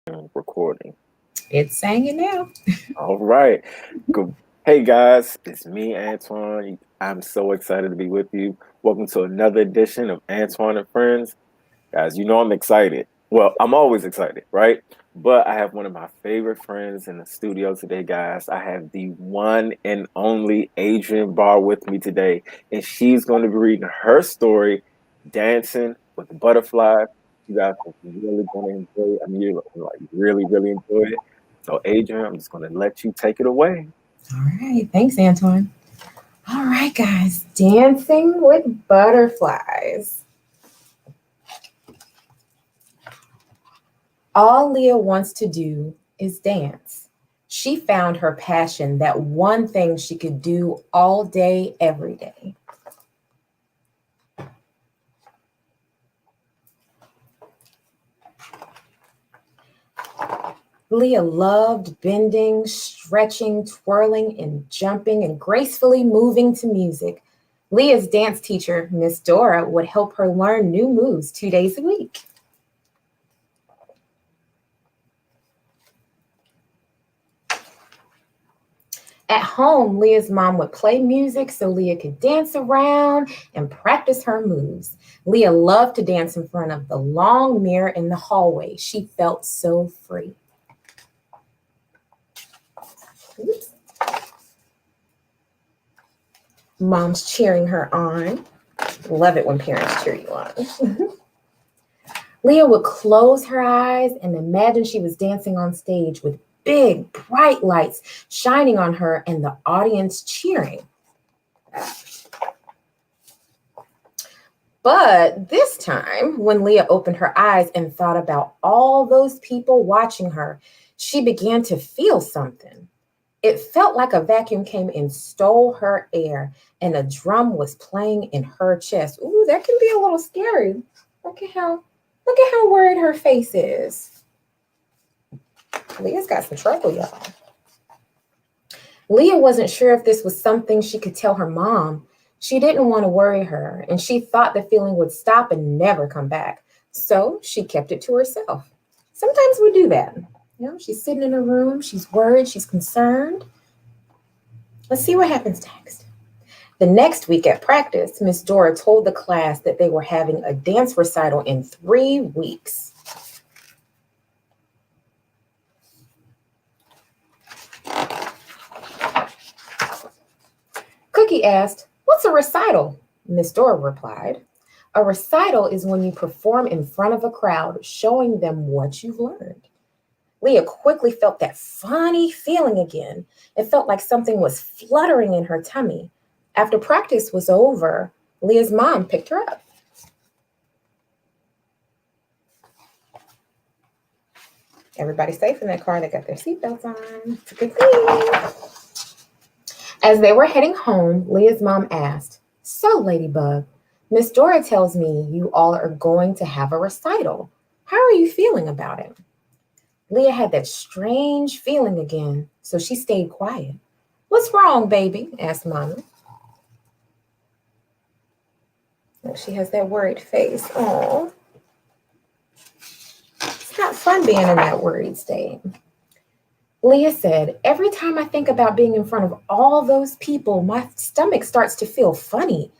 Recording. It's saying it now. All right. Good. Hey guys, it's me, Antoine. I'm so excited to be with you. Welcome to another edition of Antoine and Friends. Guys, you know I'm excited. Well, I'm always excited, right? But I have one of my favorite friends in the studio today, guys. I have the one and only Adriene Barr with me today, and she's going to be reading her story, Dancing with the Butterfly. You guys are really going to enjoy it. I mean, you're like really enjoy it. So, Adrienne, I'm just going to let you take it away. All right. Thanks, Antoine. All right, guys. Dancing with butterflies. All Leah wants to do is dance. She found her passion, that one thing she could do all day, every day. Leah loved bending, stretching, twirling, and jumping and gracefully moving to music. Leah's dance teacher, Miss Dora, would help her learn new moves 2 days a week. At home, Leah's mom would play music so Leah could dance around and practice her moves. Leah loved to dance in front of the long mirror in the hallway. She felt so free. Oops. Mom's cheering her on. Love it when parents cheer you on. Leah would close her eyes and imagine she was dancing on stage with big, bright lights shining on her and the audience cheering. But this time, when Leah opened her eyes and thought about all those people watching her, she began to feel something. It felt like a vacuum came and stole her air, and a drum was playing in her chest. Ooh, that can be a little scary. Look at how worried her face is. Leah's got some trouble, y'all. Leah wasn't sure if this was something she could tell her mom. She didn't want to worry her, and she thought the feeling would stop and never come back. So she kept it to herself. Sometimes we do that. You know, she's sitting in her room, she's worried, she's concerned. Let's see what happens next. The next week at practice, Miss Dora told the class that they were having a dance recital in 3 weeks. Cookie asked, "What's a recital?" Miss Dora replied, "A recital is when you perform in front of a crowd, showing them what you've learned." Leah quickly felt that funny feeling again. It felt like something was fluttering in her tummy. After practice was over, Leah's mom picked her up. Everybody's safe in that car. They got their seatbelts on. It's a good thing. As they were heading home, Leah's mom asked, "So, Ladybug, Miss Dora tells me you all are going to have a recital. How are you feeling about it?" Leah had that strange feeling again, so she stayed quiet. "What's wrong, baby?" asked Mommy. Oh, she has that worried face. Oh, it's not fun being in that worried state. Leah said, "Every time I think about being in front of all those people, my stomach starts to feel funny."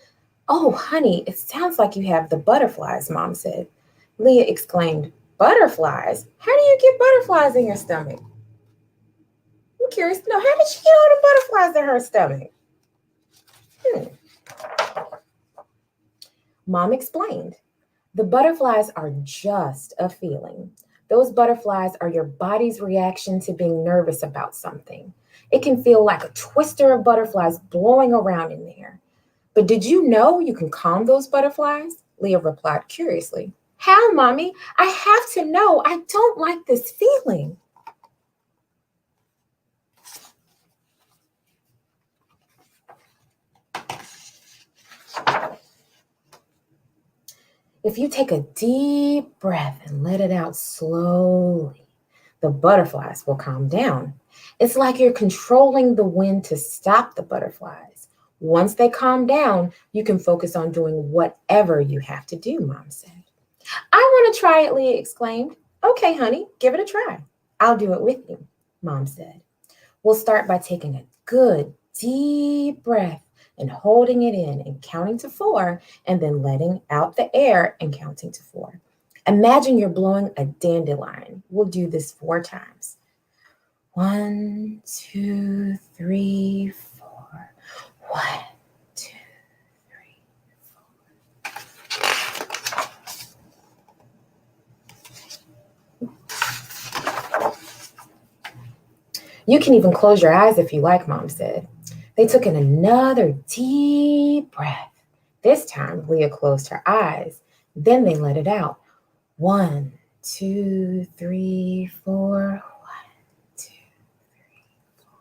"Oh, honey, it sounds like you have the butterflies," Mom said. Leah exclaimed, "Butterflies? How do you get butterflies in your stomach?" I'm curious to know, how did she get all the butterflies in her stomach? Mom explained, "The butterflies are just a feeling. Those butterflies are your body's reaction to being nervous about something. It can feel like a twister of butterflies blowing around in there. But did you know you can calm those butterflies?" Leah replied curiously. "How, Mommy? I have to know. I don't like this feeling." If you take a deep breath and let it out slowly, the butterflies will calm down. It's like you're controlling the wind to stop the butterflies. Once they calm down, you can focus on doing whatever you have to do, Mom said. "I want to try it," Leah exclaimed. Okay, honey, give it a try. I'll do it with you, Mom said. We'll start by taking a good deep breath and holding it in and counting to 4, and then letting out the air and counting to 4. Imagine you're blowing a dandelion. We'll do this 4 times. 1, 2, 3, 4. 1, 2, 3, 4. You can even close your eyes if you like, Mom said. They took in another deep breath. This time, Leah closed her eyes. Then they let it out. 1, 2, 3, 4. 1, 2, 3, 4.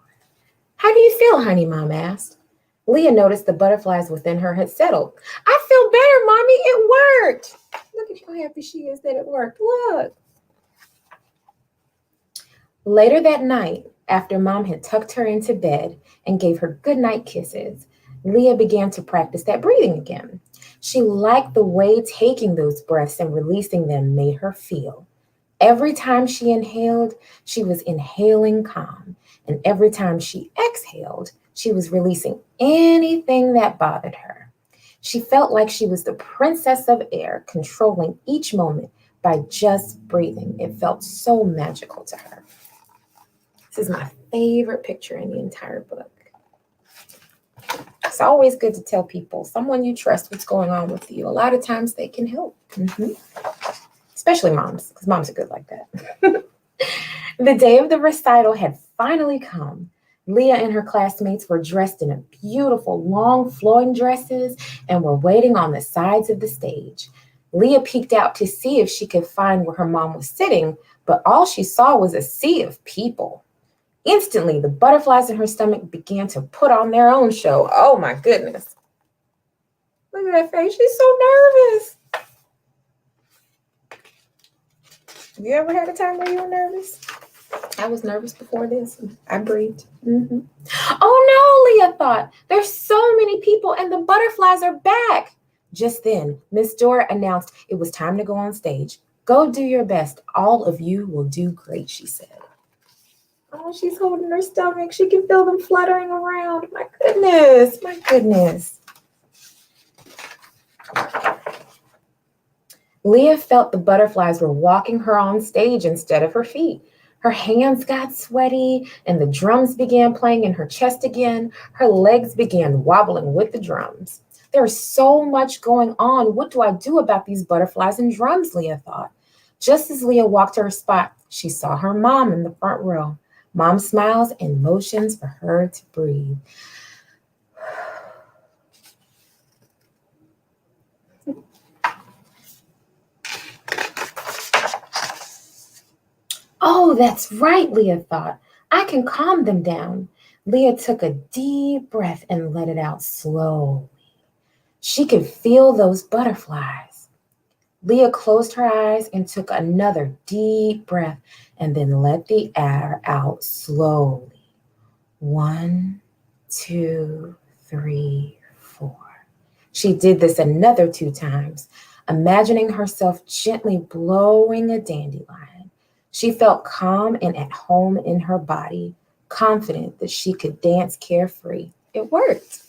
How do you feel, honey? Mom asked. Leah noticed the butterflies within her had settled. I feel better, Mommy. It worked. Look at how happy she is that it worked. Look. Later that night, after Mom had tucked her into bed and gave her goodnight kisses, Leah began to practice that breathing again. She liked the way taking those breaths and releasing them made her feel. Every time she inhaled, she was inhaling calm. And every time she exhaled, she was releasing anything that bothered her. She felt like she was the princess of air, controlling each moment by just breathing. It felt so magical to her. This is my favorite picture in the entire book. It's always good to tell people, someone you trust, what's going on with you. A lot of times they can help. Especially moms, because moms are good like that. The day of the recital had finally come. Leah and her classmates were dressed in beautiful, long, flowing dresses and were waiting on the sides of the stage. Leah peeked out to see if she could find where her mom was sitting, but all she saw was a sea of people. Instantly, the butterflies in her stomach began to put on their own show. Oh my goodness. Look at that face. She's so nervous. Have you ever had a time where you were nervous? I was nervous before this. I breathed. Oh no, Leah thought. There's so many people and the butterflies are back. Just then, Miss Dora announced it was time to go on stage. Go do your best. All of you will do great, she said. Oh, she's holding her stomach. She can feel them fluttering around. My goodness. My goodness. Leah felt the butterflies were walking her on stage instead of her feet. Her hands got sweaty and the drums began playing in her chest again. Her legs began wobbling with the drums. There's so much going on. What do I do about these butterflies and drums? Leah thought. Just as Leah walked to her spot, she saw her mom in the front row. Mom smiles and motions for her to breathe. Oh, that's right, Leah thought. I can calm them down. Leah took a deep breath and let it out slowly. She could feel those butterflies. Leah closed her eyes and took another deep breath and then let the air out slowly. 1, 2, 3, 4. She did this another 2 times, imagining herself gently blowing a dandelion. She felt calm and at home in her body, confident that she could dance carefree. It worked.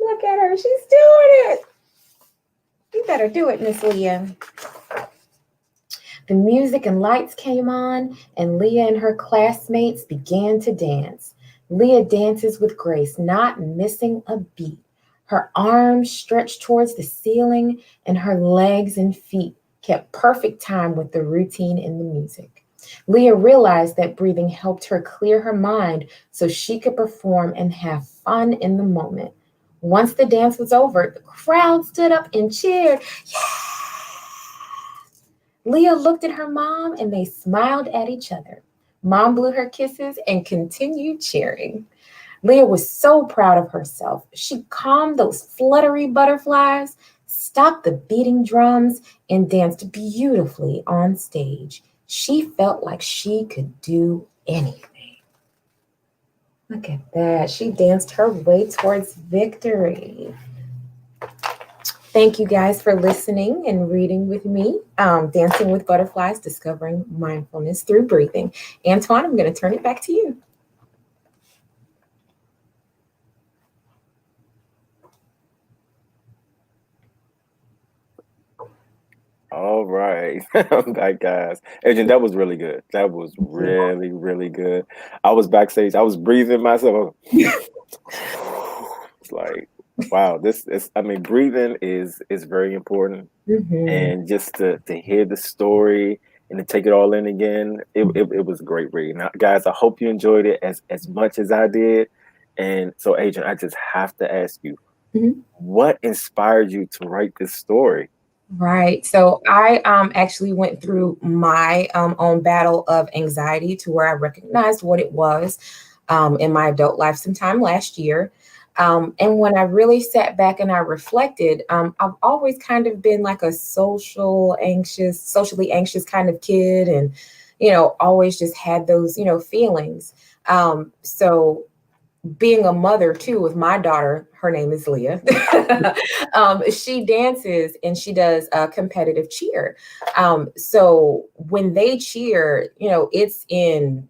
Look at her. She's doing it. You better do it, Miss Leah. The music and lights came on, and Leah and her classmates began to dance. Leah dances with grace, not missing a beat. Her arms stretched towards the ceiling, and her legs and feet kept perfect time with the routine in the music. Leah realized that breathing helped her clear her mind so she could perform and have fun in the moment. Once the dance was over, the crowd stood up and cheered. Yeah! Leah looked at her mom and they smiled at each other. Mom blew her kisses and continued cheering. Leah was so proud of herself. She calmed those fluttery butterflies, stopped the beating drums, and danced beautifully on stage. She felt like she could do anything. Look at that. She danced her way towards victory. Thank you guys for listening and reading with me. Dancing with Butterflies, Discovering Mindfulness Through Breathing. Antoine, I'm going to turn it back to you. All right. I'm back, guys. Agent, that was really good. That was really, really good. I was backstage. I was breathing myself. It's like, wow, this is, I mean, breathing is very important. Mm-hmm. And just to hear the story and to take it all in again, it was a great read. Now, guys, I hope you enjoyed it as much as I did. And so, Agent, I just have to ask you, Mm-hmm. what inspired you to write this story? Right. So I actually went through my own battle of anxiety to where I recognized what it was in my adult life sometime last year. And when I really sat back and I reflected, I've always kind of been like a socially anxious kind of kid, and always just had those feelings. So being a mother too with my daughter, her name is Leah. She dances and she does competitive cheer. So when they cheer, it's in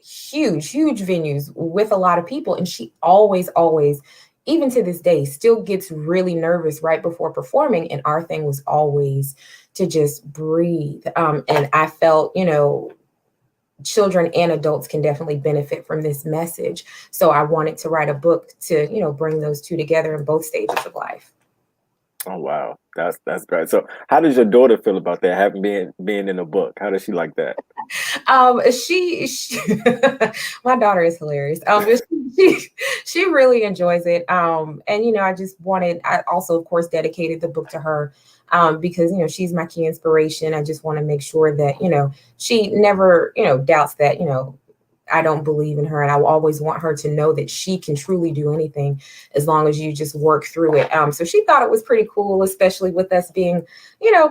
huge venues with a lot of people, and she always, even to this day, still gets really nervous right before performing. And our thing was always to just breathe. And I felt, children and adults can definitely benefit from this message. So I wanted to write a book to, bring those two together in both stages of life. Oh wow, that's great. So, how does your daughter feel about that? Having being in a book, how does she like that? She my daughter is hilarious. She really enjoys it. And I also, of course, dedicated the book to her. Because she's my key inspiration. I just want to make sure that she never doubts that I don't believe in her, and I will always want her to know that she can truly do anything as long as you just work through it. So she thought it was pretty cool, especially with us being,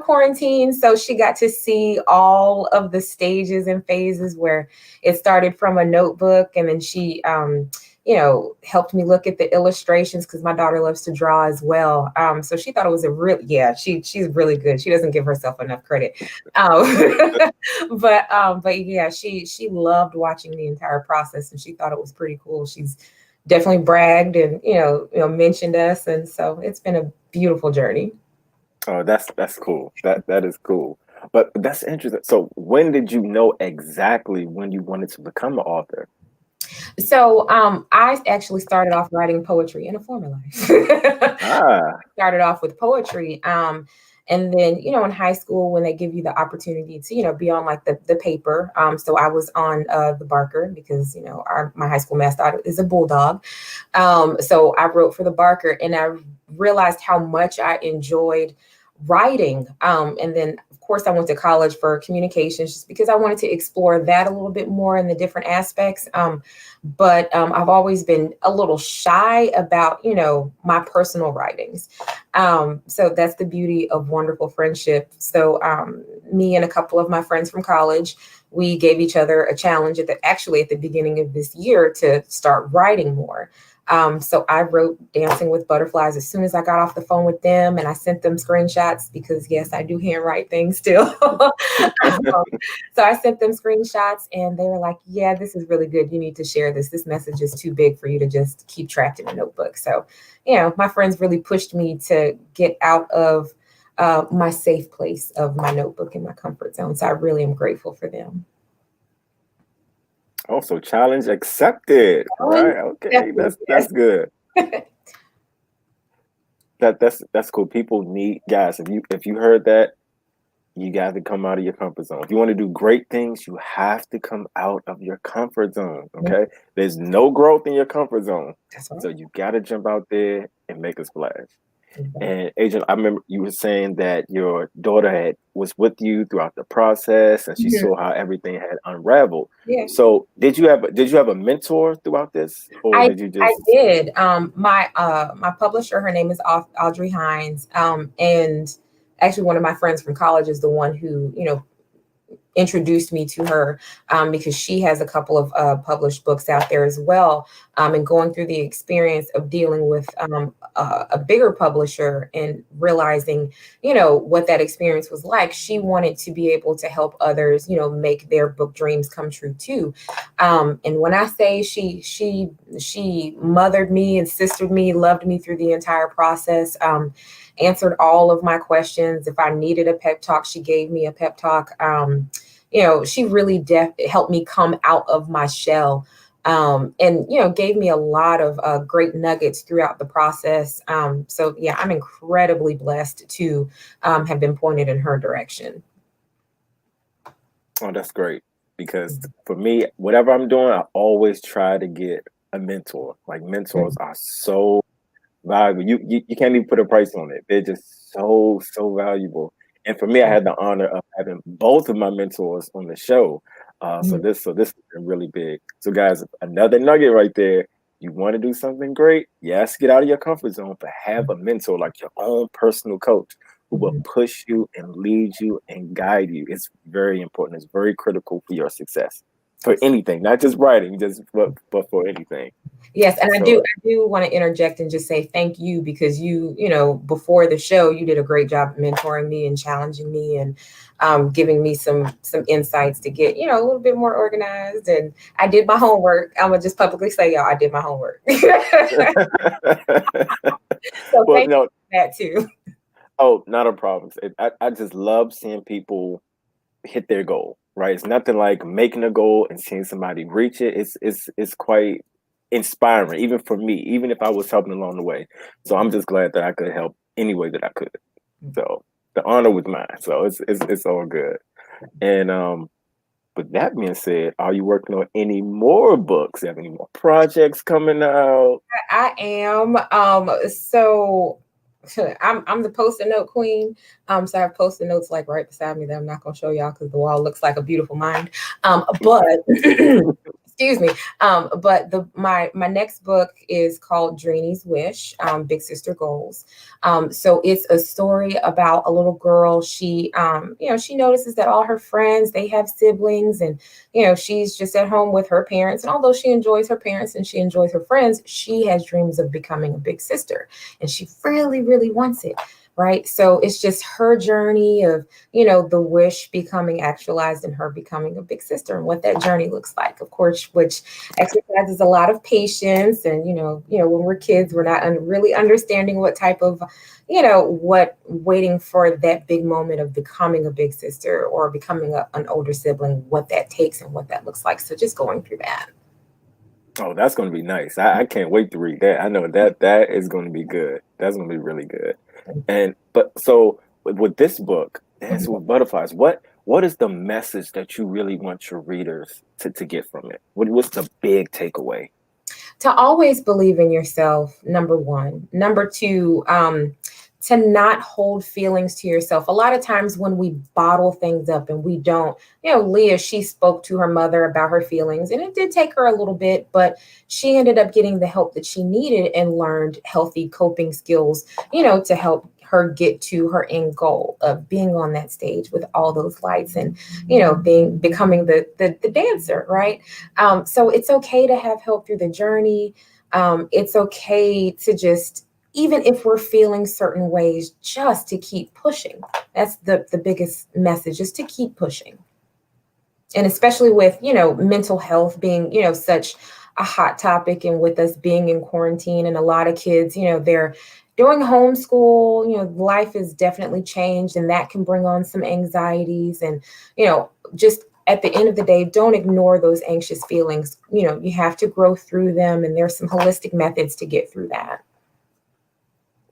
quarantined. So she got to see all of the stages and phases where it started from a notebook, and then she, helped me look at the illustrations because my daughter loves to draw as well. So she thought it was she's really good. She doesn't give herself enough credit. Um, but yeah, she loved watching the entire process, and she thought it was pretty cool. She's definitely bragged and mentioned us, and so it's been a beautiful journey. Oh, that's cool. That is cool. But that's interesting. So, when did you know exactly when you wanted to become an author? So I actually started off writing poetry in a former life. Ah, Started off with poetry. And then, in high school, when they give you the opportunity to, be on like the paper. So I was on the Barker because, my high school mascot is a bulldog. So I wrote for the Barker, and I realized how much I enjoyed writing. And then, of course, I went to college for communications just because I wanted to explore that a little bit more in the different aspects. But I've always been a little shy about, my personal writings. So that's the beauty of wonderful friendship. So me and a couple of my friends from college, we gave each other a challenge at the beginning of this year to start writing more. So I wrote Dancing with Butterflies as soon as I got off the phone with them, and I sent them screenshots because yes, I do handwrite things still. So I sent them screenshots, and they were like, yeah, this is really good. You need to share this. This message is too big for you to just keep trapped in a notebook. So, my friends really pushed me to get out of my safe place of my notebook and my comfort zone. So I really am grateful for them. also challenge accepted. Right? Okay, Definitely, yes. that's good. That's cool. People need guys. If you heard that, you got to come out of your comfort zone. If you want to do great things, you have to come out of your comfort zone. Okay, there's no growth in your comfort zone, That's right. so you got to jump out there and make a splash. Exactly. And Agent, I remember you were saying that your daughter was with you throughout the process, and she Mhm. saw how everything had unraveled. Yeah. So, did you have a mentor throughout this, or I did you I just? did. My publisher, her name is Audrey Hines, and actually one of my friends from college is the one who introduced me to her, because she has a couple of published books out there as well. And going through the experience of dealing with a bigger publisher and realizing, what that experience was like, she wanted to be able to help others, make their book dreams come true too. And when I say she mothered me and sistered me, loved me through the entire process, answered all of my questions. If I needed a pep talk, she gave me a pep talk. She really helped me come out of my shell, and gave me a lot of great nuggets throughout the process. So yeah, I'm incredibly blessed to have been pointed in her direction. Oh, that's great. Because for me, whatever I'm doing, I always try to get a mentor. Like mentors are so valuable. You can't even put a price on it. They're just so valuable. And for me, I had the honor of having both of my mentors on the show. So this has been really big. So guys, another nugget right there. You want to do something great? Yes, get out of your comfort zone, but have a mentor, like your own personal coach, who will push you and lead you and guide you. It's very important. It's very critical for your success, for anything, not just writing, but for anything. Yes, and I do want to interject and just say thank you, because before the show, you did a great job mentoring me and challenging me and giving me some insights to get a little bit more organized. And I did my homework. I'm gonna just publicly say, y'all, I did my homework. So well, thank you for that too. Oh, not a problem. I just love seeing people hit their goal. Right? It's nothing like making a goal and seeing somebody reach it. It's quite inspiring, even for me, even if I was helping along the way. So I'm just glad that I could help any way that I could. So the honor was mine. So it's all good. And with that being said, are you working on any more books? Do you have any more projects coming out? I am. So I'm the post-it note queen. So I have post-it notes like right beside me that I'm not gonna show y'all because the wall looks like a beautiful mind. But excuse me. But my next book is called Dreeny's Wish, Big Sister Goals. So it's a story about a little girl. She she notices that all her friends, they have siblings, and she's just at home with her parents. And although she enjoys her parents and she enjoys her friends, she has dreams of becoming a big sister, and she really wants it. Right. So it's just her journey of, the wish becoming actualized and her becoming a big sister, and what that journey looks like, of course, which exercises a lot of patience. And, when we're kids, we're not really understanding what type of, what waiting for that big moment of becoming a big sister or becoming an older sibling, what that takes and what that looks like. So just going through that. Oh, that's going to be nice. I can't wait to read that. I know that is going to be good. That's going to be really good. But so with this book, Dancing with Butterflies, what is the message that you really want your readers to get from it? What's the big takeaway? To always believe in yourself, number one. Number two, to not hold feelings to yourself. A lot of times when we bottle things up and we don't, Leah, she spoke to her mother about her feelings, and it did take her a little bit, but she ended up getting the help that she needed and learned healthy coping skills, to help her get to her end goal of being on that stage with all those lights and, becoming the dancer, right? So it's okay to have help through the journey. It's okay to just, even if we're feeling certain ways, just to keep pushing. That's the biggest message, is to keep pushing. And especially with, mental health being, such a hot topic, and with us being in quarantine and a lot of kids, they're doing homeschool, life has definitely changed, and that can bring on some anxieties. And, just at the end of the day, don't ignore those anxious feelings. You have to grow through them, and there's some holistic methods to get through that.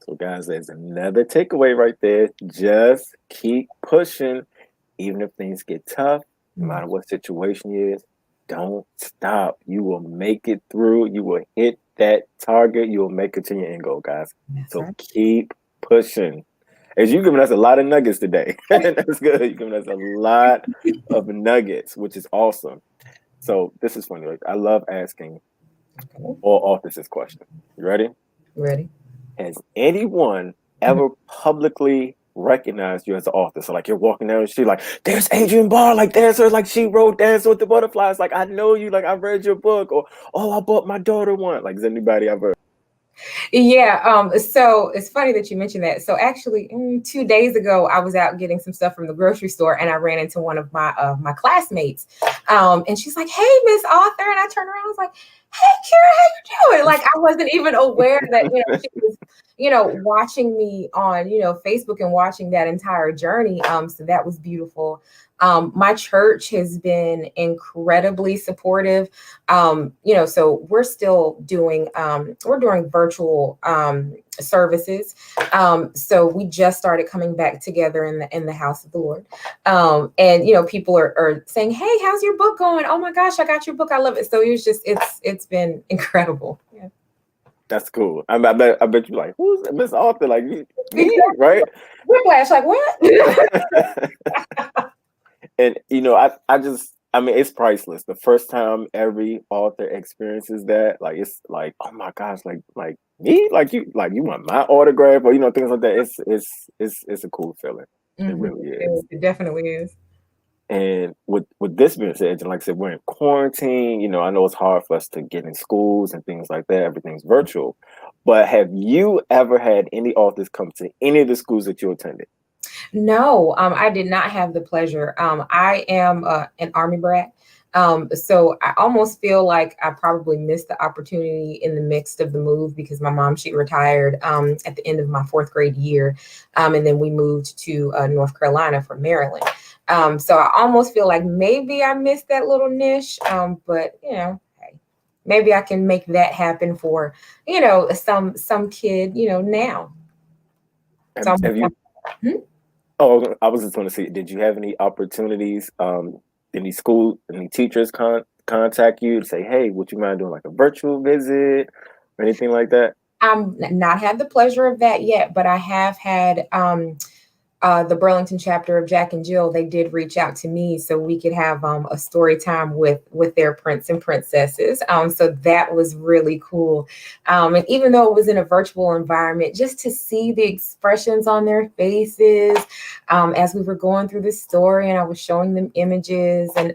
So guys, there's another takeaway right there. Just keep pushing, even if things get tough, no matter what situation is. Don't stop. You will make it through. You will hit that target. You will make it to your end goal, guys. So keep pushing. As you've given us a lot of nuggets today. That's good. You've given us a lot of nuggets, which is awesome. So this is funny. Like, I love asking all authors this question. You ready? Ready? Has anyone ever publicly recognize you as an author. So like you're walking down the street, like there's Adriene Barr, like there's her, like she wrote Dance with the Butterflies. Like I know you, like I read your book, or oh I bought my daughter one. Like is anybody ever? Yeah. So it's funny that you mentioned that. So actually, 2 days ago, I was out getting some stuff from the grocery store, and I ran into one of my classmates. And she's like, "Hey, Miss Author," and I turned around, I was like, "Hey, Kira, how you doing?" Like I wasn't even aware that she was watching me on Facebook and watching that entire journey. So that was beautiful. My church has been incredibly supportive. So we're still doing virtual services. So we just started coming back together in the house of the Lord. And people are saying, "Hey, how's your book going? Oh my gosh, I got your book. I love it." So it's been incredible. Yeah. That's cool. I bet you like who's Miss Author? Like me, Exactly. right? Whiplash, like what? And I mean it's priceless. The first time every author experiences that, like it's like, oh my gosh, like me, like you want my autograph, or things like that. It's a cool feeling. It Mhm. really is. It definitely is. And with this being said, and like I said, we're in quarantine. I know it's hard for us to get in schools and things like that. Everything's virtual. But have you ever had any authors come to any of the schools that you attended? No, I did not have the pleasure. I am an Army brat. So I almost feel like I probably missed the opportunity in the midst of the move because my mom, she retired at the end of my fourth grade year. And then we moved to North Carolina from Maryland. So I almost feel like maybe I missed that little niche. But hey, maybe I can make that happen for, some kid, now. So Have you? Hmm? Oh, I was just going to say, did you have any opportunities? Any teachers contact you to say, "Hey, would you mind doing like a virtual visit or anything like that?" I'm not had the pleasure of that yet, but I have had the Burlington chapter of Jack and Jill. They did reach out to me so we could have a story time with their prince and princesses. So that was really cool. And even though it was in a virtual environment, just to see the expressions on their faces as we were going through the story, and I was showing them images and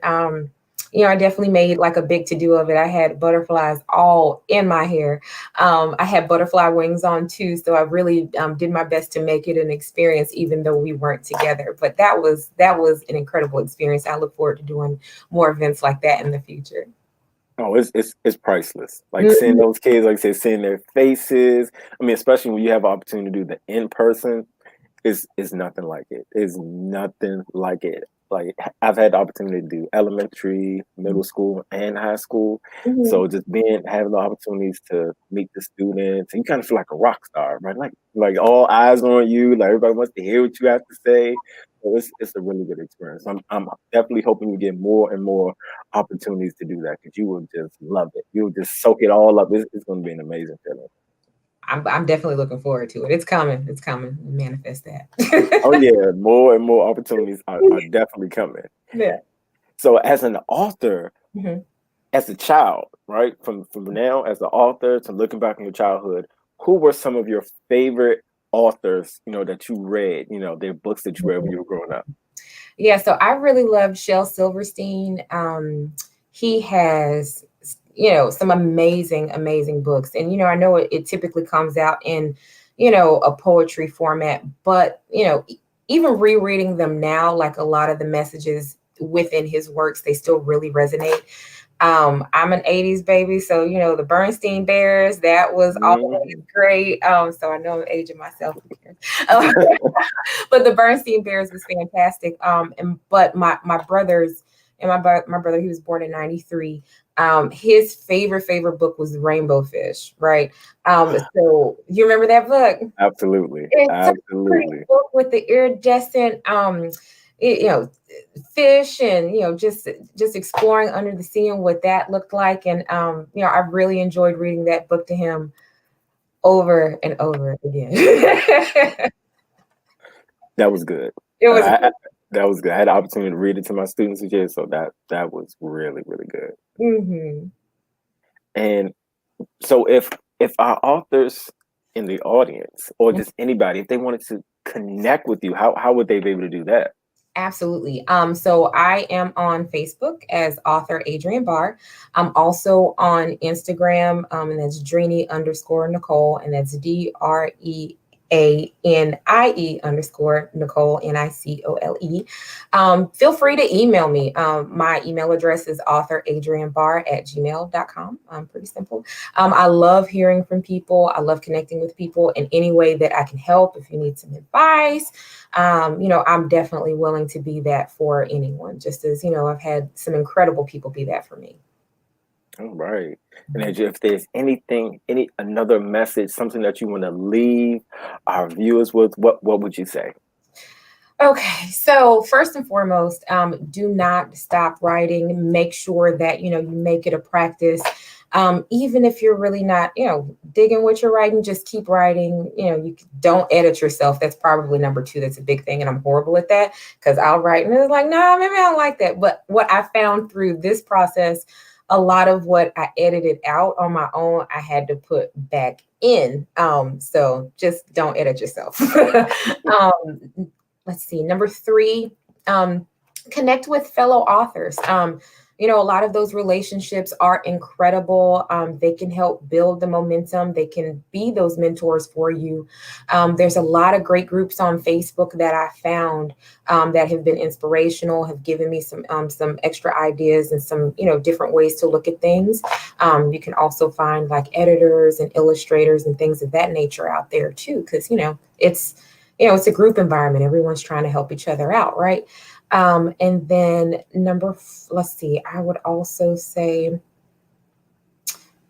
I definitely made like a big to do of it. I had butterflies all in my hair. I had butterfly wings on too. So I really did my best to make it an experience, even though we weren't together. But that was an incredible experience. I look forward to doing more events like that in the future. Oh, it's priceless. Like seeing Mhm. those kids, like I said, seeing their faces. I mean, especially when you have an opportunity to do the in person. Is nothing like it. Is nothing like it. Like I've had the opportunity to do elementary, middle school, and high school. Mhm. So just having the opportunities to meet the students, and you kind of feel like a rock star, right? Like all eyes on you. Like everybody wants to hear what you have to say. So it's a really good experience. I'm definitely hoping you get more and more opportunities to do that because you will just love it. You will just soak it all up. It's going to be an amazing feeling. I'm definitely looking forward to it. It's coming. It's coming. Manifest Oh that. yeah, more and more opportunities are definitely coming. Yeah. So as an author, Mhm. as a child, right? From now as an author to looking back in your childhood, who were some of your favorite authors, that you read, their books that you read when you were growing up? Yeah, so I really love Shel Silverstein. He has, some amazing, amazing books. And, I know it typically comes out in, a poetry format, but, even rereading them now, like a lot of the messages within his works, they still really resonate. I'm an 80s baby, so the Bernstein Bears, that was always Mhm. great. So I know I'm aging myself again. But the Bernstein Bears was fantastic. But my brothers and my brother, he was born in '93. His favorite book was Rainbow Fish, right? So you remember that book? Absolutely, It's such a pretty absolutely. book with the iridescent it- you know fish, and just exploring under the sea and what that looked like. And I really enjoyed reading that book to him over and over again. That was good. It was. That was good. I had the opportunity to read it to my students this year, so that was really really good. Mhm. And so if our authors in the audience or just anybody, if they wanted to connect with you, how would they be able to do that? Absolutely. So I am on Facebook as author Adriene Barr. I'm also on Instagram, and that's Dreamy_Nicole, and that's DREANIE_Nicole, NICOLE. Feel free to email me. My email address is authoradrienebarr@gmail.com. Pretty simple. I love hearing from people. I love connecting with people in any way that I can help. If you need some advice, I'm definitely willing to be that for anyone, just as, I've had some incredible people be that for me. All right. And if there's any another message, something that you want to leave our viewers with, what would you say? Okay, so first and foremost, do not stop writing. Make sure that you make it a practice. Even if you're really not, digging what you're writing, just keep writing. You don't edit yourself. That's probably number two. That's a big thing, and I'm horrible at that because I'll write and it's like, nah, maybe I don't like that. But what I found through this process, a lot of what I edited out on my own, I had to put back in. So just don't edit yourself. Let's see, number three, connect with fellow authors. A lot of those relationships are incredible. They can help build the momentum. They can be those mentors for you. There's a lot of great groups on Facebook that I found that have been inspirational, have given me some extra ideas and some different ways to look at things. You can also find like editors and illustrators and things of that nature out there too, because it's a group environment. Everyone's trying to help each other out, right? And then let's see, I would also say,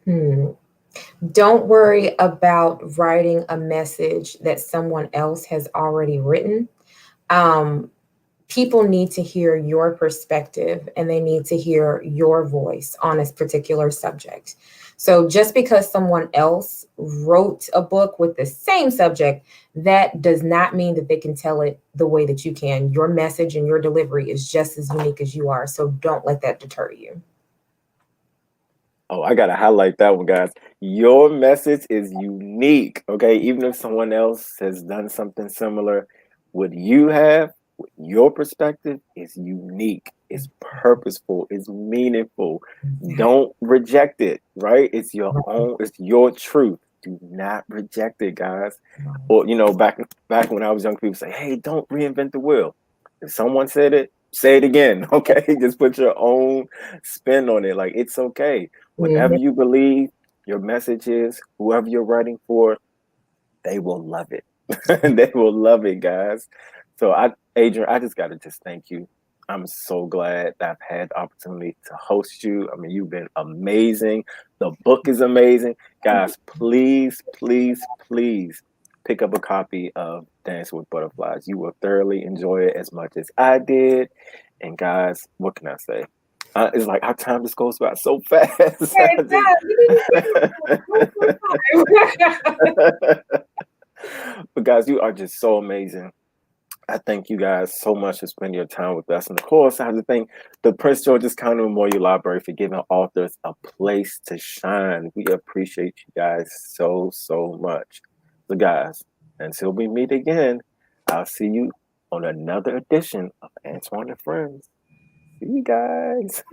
don't worry about writing a message that someone else has already written. People need to hear your perspective and they need to hear your voice on this particular subject. So just because someone else wrote a book with the same subject, that does not mean that they can tell it the way that you can. Your message and your delivery is just as unique as you are. So don't let that deter you. Oh, I gotta highlight that one, guys. Your message is unique. Okay. Even if someone else has done something similar, what you have, your perspective is unique, it's purposeful, it's meaningful. Don't reject it, right? It's your own, it's your truth. Do not reject it, guys. Or back when I was young, people say, hey, don't reinvent the wheel. If someone said it, say it again. Okay. Just put your own spin on it. Like, it's okay. Whatever you believe your message is, whoever you're writing for, they will love it. They will love it, guys. So Adriene, I just gotta thank you. I'm so glad that I've had the opportunity to host you. I mean, you've been amazing. The book is amazing. Guys, please, please, please pick up a copy of Dance with Butterflies. You will thoroughly enjoy it as much as I did. And guys, what can I say? It's like our time just goes by so fast. But guys, you are just so amazing. I thank you guys so much for spending your time with us. And of course, I have to thank the Prince George's County Memorial Library for giving authors a place to shine. We appreciate you guys so, so much. So guys, until we meet again, I'll see you on another edition of Antoine and Friends. See you guys.